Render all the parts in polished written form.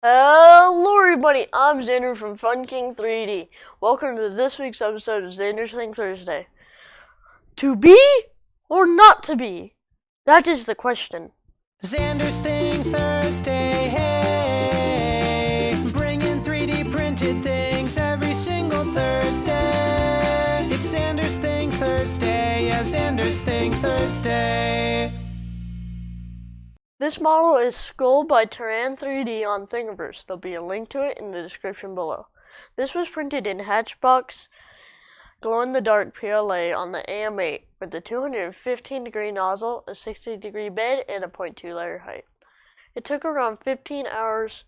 Hello everybody, I'm Xander from Taran3D. Welcome to this week's episode of Xander's Thing Thursday. To be or not to be? That is the question. Xander's Thing Thursday, hey, bringing 3D printed things every single Thursday. It's Xander's Thing Thursday, yeah, Xander's Thing Thursday. This model is Skull by Taran3D on Thingiverse. There'll be a link to it in the description below. This was printed in Hatchbox glow-in-the-dark PLA on the AM8 with a 215-degree nozzle, a 60-degree bed, and a 0.2 layer height. It took around 15 hours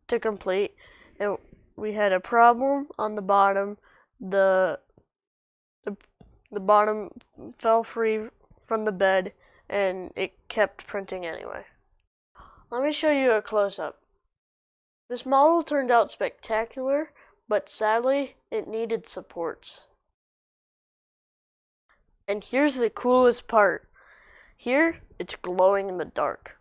to complete, and we had a problem on the bottom. The bottom fell free from the bed, and it kept printing anyway. Let me show you a close-up. This model turned out spectacular, but sadly, it needed supports. And here's the coolest part. Here, it's glowing in the dark.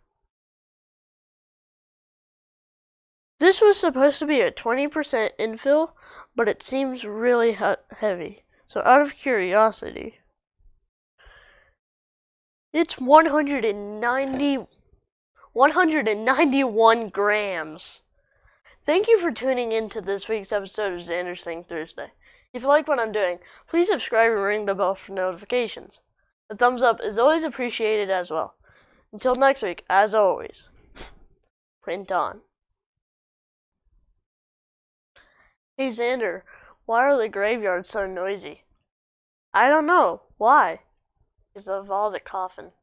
This was supposed to be a 20% infill, but it seems really heavy. So out of curiosity, it's 191 grams. Thank you for tuning in to this week's episode of Xander's Thing Thursday. If you like what I'm doing, please subscribe and ring the bell for notifications. A thumbs up is always appreciated as well. Until next week, as always, print on. Hey Xander, why are the graveyards so noisy? I don't know. Why? Because of all the coughing.